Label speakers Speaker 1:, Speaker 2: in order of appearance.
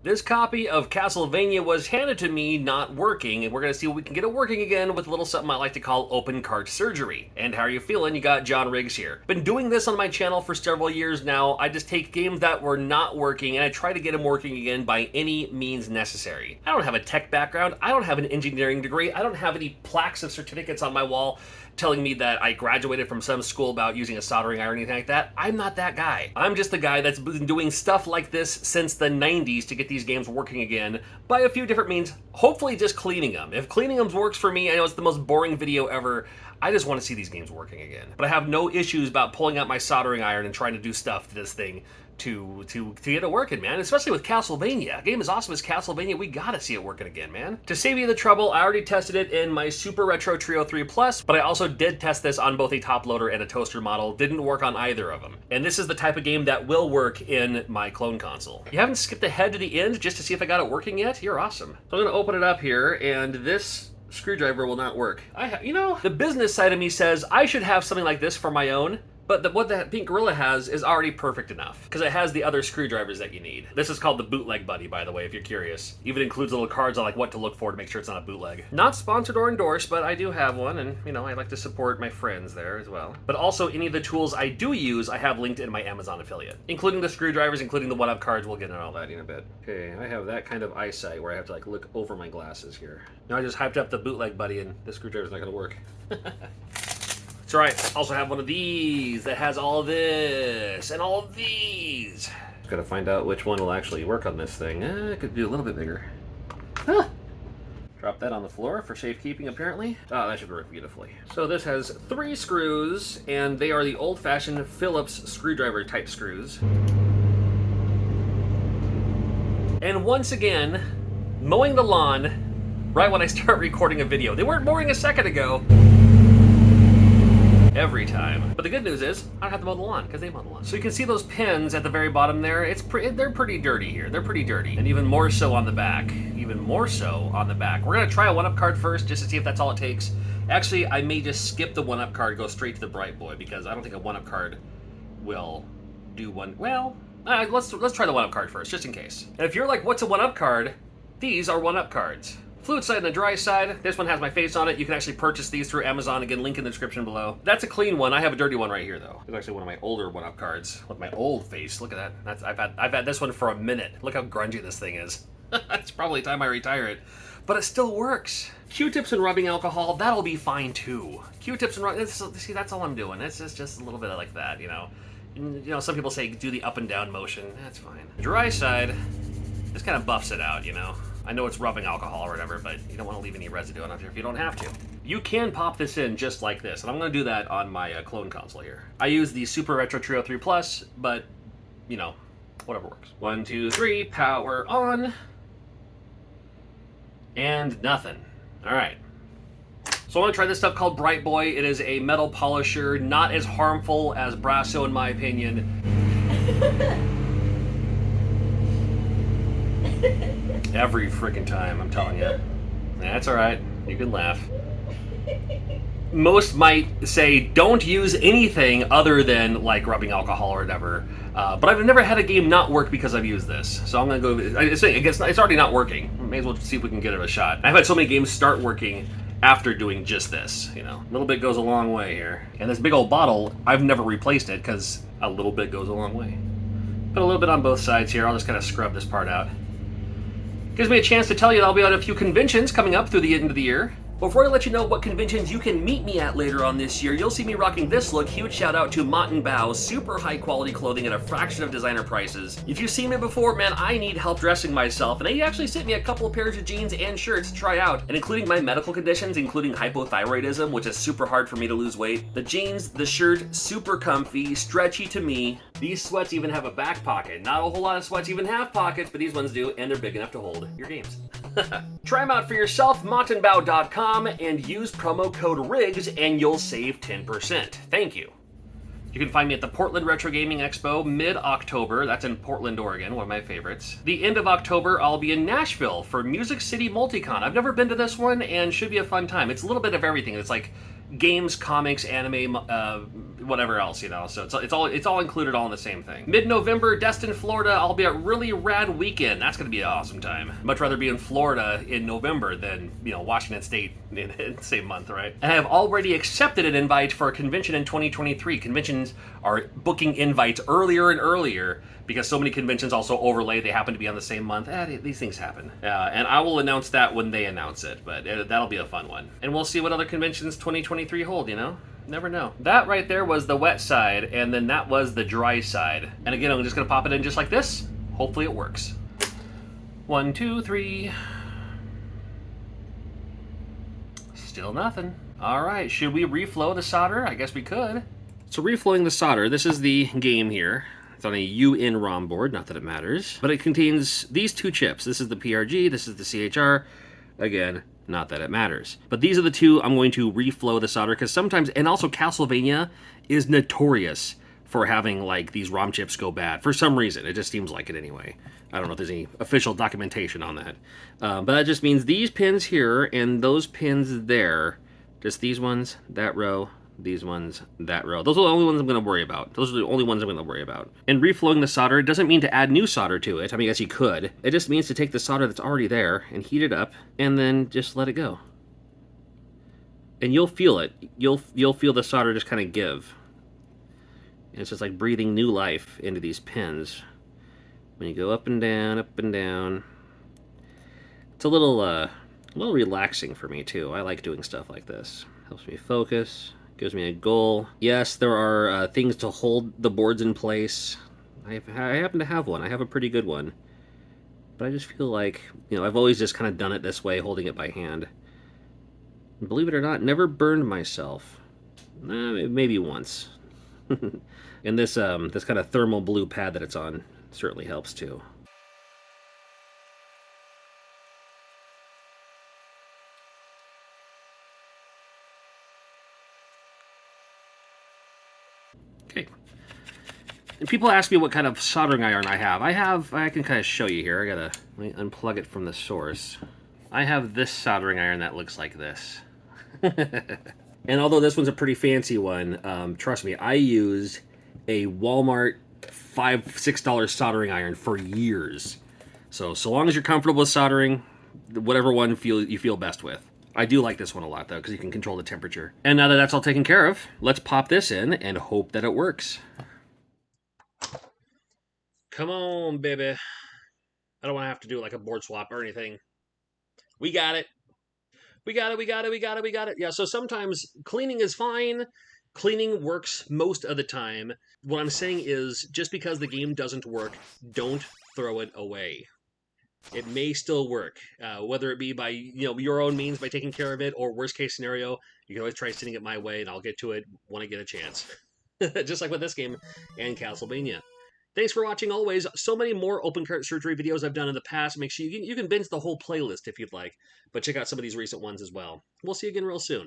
Speaker 1: This copy of Castlevania was handed to me not working, and we're going to see if we can get it working again with a little something I like to call open cart surgery. And how are you feeling? You got John Riggs here. Been doing this on my channel for several years now. I just take games that were not working and I try to get them working again by any means necessary. I don't have a tech background. I don't have an engineering degree. I don't have any plaques of certificates on my wall telling me that I graduated from some school about using a soldering iron or anything like that. I'm not that guy. I'm just the guy that's been doing stuff like this since the 90s to get these games working again by a few different means, hopefully just cleaning them. If cleaning them works for me, I know it's the most boring video ever, I just want to see these games working again. But I have no issues about pulling out my soldering iron and trying to do stuff to this thing to get it working, man. Especially with Castlevania. A game as awesome as Castlevania, we gotta see it working again, man. To save you the trouble, I already tested it in my Super Retro Trio 3 Plus, but I also did test this on both a top loader and a toaster model. Didn't work on either of them. And this is the type of game that will work in my clone console. You haven't skipped ahead to the end just to see if I got it working yet? You're awesome. So I'm gonna open it up here, and this screwdriver will not work. You know, the business side of me says I should have something like this for my own, but what that Pink Gorilla has is already perfect enough, because it has the other screwdrivers that you need. This is called the Bootleg Buddy, by the way, if you're curious. Even includes little cards on like what to look for to make sure it's not a bootleg. Not sponsored or endorsed, but I do have one, and you know, I like to support my friends there as well. But also, any of the tools I do use, I have linked in my Amazon affiliate, including the screwdrivers, including the one-up cards. We'll get into all that in a bit. Okay, I have that kind of eyesight where I have to like look over my glasses here. Now I just hyped up the Bootleg Buddy, and this screwdriver's not gonna work. That's right. I also have one of these that has all of this and all of these. Gotta find out which one will actually work on this thing. It could be a little bit bigger. Huh. Drop that on the floor for safekeeping, apparently. Oh, that should work beautifully. So this has 3 screws, and they are the old-fashioned Phillips screwdriver type screws. And once again, mowing the lawn right when I start recording a video. They weren't mowing a second ago. Every time. But the good news is, I don't have to mow the lawn, because they mow the lawn. So you can see those pins at the very bottom there. They're pretty dirty here. They're pretty dirty. And even more so on the back. Even more so on the back. We're going to try a one-up card first, just to see if that's all it takes. Actually, I may just skip the one-up card, go straight to the Bright Boy, because I don't think a one-up card will do one... Well, let's try the one-up card first, just in case. And if you're like, what's a one-up card? These are one-up cards. Fluid side and the dry side. This one has my face on it. You can actually purchase these through Amazon. Again, link in the description below. That's a clean one. I have a dirty one right here, though. It's actually one of my older one-up cards with my old face. Look at that. I've had this one for a minute. Look how grungy this thing is. It's probably time I retire it. But it still works. Q-tips and rubbing alcohol, that'll be fine too. Q-tips and rubbing, see, that's all I'm doing. It's just a little bit like that, you know. You know, some people say do the up and down motion. That's fine. Dry side, just kind of buffs it out, you know. I know it's rubbing alcohol or whatever, but you don't want to leave any residue on it if you don't have to. You can pop this in just like this, and I'm going to do that on my clone console here. I use the Super Retro Trio 3 Plus, but, you know, whatever works. 1, 2, 3, power on. And nothing. All right. So I'm going to try this stuff called Bright Boy. It is a metal polisher, not as harmful as Brasso in my opinion. Every freaking time, I'm telling you. That's all right. You can laugh. Most might say don't use anything other than like rubbing alcohol or whatever. But I've never had a game not work because I've used this. So I'm gonna go. It's already not working. May as well see if we can get it a shot. I've had so many games start working after doing just this. You know, a little bit goes a long way here. And this big old bottle, I've never replaced it because a little bit goes a long way. Put a little bit on both sides here. I'll just kind of scrub this part out. Gives me a chance to tell you that I'll be at a few conventions coming up through the end of the year. Before I let you know what conventions you can meet me at later on this year, you'll see me rocking this look. Huge shout out to Mott & Bow, super high quality clothing at a fraction of designer prices. If you've seen me before, man, I need help dressing myself, and they actually sent me a couple of pairs of jeans and shirts to try out, and including my medical conditions, including hypothyroidism, which is super hard for me to lose weight. The jeans, the shirt, super comfy, stretchy to me. These sweats even have a back pocket. Not a whole lot of sweats even have pockets, but these ones do, and they're big enough to hold your games. Try them out for yourself, mottandbow.com, and use promo code RIGGS and you'll save 10%. Thank you. You can find me at the Portland Retro Gaming Expo mid-October. That's in Portland, Oregon, one of my favorites. The end of October, I'll be in Nashville for Music City Multicon. I've never been to this one and should be a fun time. It's a little bit of everything. It's like games, comics, anime, whatever else, you know. So it's all included all in the same thing. Mid-November, Destin, Florida. I'll be at Really Rad Weekend. That's going to be an awesome time. Much rather be in Florida in November than, you know, Washington State in the same month, right? And I have already accepted an invite for a convention in 2023. Conventions are booking invites earlier and earlier because so many conventions also overlay. They happen to be on the same month. These things happen. And I will announce that when they announce it, but that'll be a fun one. And we'll see what other conventions 2023 hold, you know? Never know. That right there was the wet side, and then that was the dry side. And again, I'm just gonna pop it in just like this. Hopefully it works. 1, 2, 3. Still nothing. All right, should we reflow the solder? I guess we could. So reflowing the solder, this is the game here. It's on a UN ROM board, not that it matters. But it contains these two chips. This is the PRG, this is the CHR. Again, not that it matters. But these are the two I'm going to reflow the solder, because sometimes, and also Castlevania is notorious for having like these ROM chips go bad. For some reason, it just seems like it anyway. I don't know if there's any official documentation on that. But that just means these pins here and those pins there, just these ones, that row, these ones, that row. Those are the only ones I'm going to worry about. Those are the only ones I'm going to worry about. And reflowing the solder, it doesn't mean to add new solder to it. I mean, I guess you could. It just means to take the solder that's already there and heat it up and then just let it go. And you'll feel it. You'll feel the solder just kind of give. And it's just like breathing new life into these pins. When you go up and down, up and down. It's a little relaxing for me too. I like doing stuff like this. Helps me focus. Gives me a goal. Yes, there are things to hold the boards in place. I happen to have one. I have a pretty good one. But I just feel like, you know, I've always just kind of done it this way, holding it by hand. And believe it or not, never burned myself. Maybe once. And this kind of thermal blue pad that it's on certainly helps too. Okay. And people ask me what kind of soldering iron I have. I can kind of show you here. Let me unplug it from the source. I have this soldering iron that looks like this. And although this one's a pretty fancy one, trust me, I used a Walmart $5-6 soldering iron for years. So long as you're comfortable with soldering, whatever one you feel best with. I do like this one a lot, though, because you can control the temperature. And now that that's all taken care of, let's pop this in and hope that it works. Come on, baby. I don't want to have to do like a board swap or anything. We got it. We got it. Yeah, so sometimes cleaning is fine. Cleaning works most of the time. What I'm saying is, just because the game doesn't work, don't throw it away. It may still work, whether it be by your own means, by taking care of it, or worst case scenario, you can always try sending it my way, and I'll get to it when I get a chance. Just like with this game and Castlevania. Thanks for watching always. So many more open cart surgery videos I've done in the past. Make sure you can binge the whole playlist if you'd like, but check out some of these recent ones as well. We'll see you again real soon.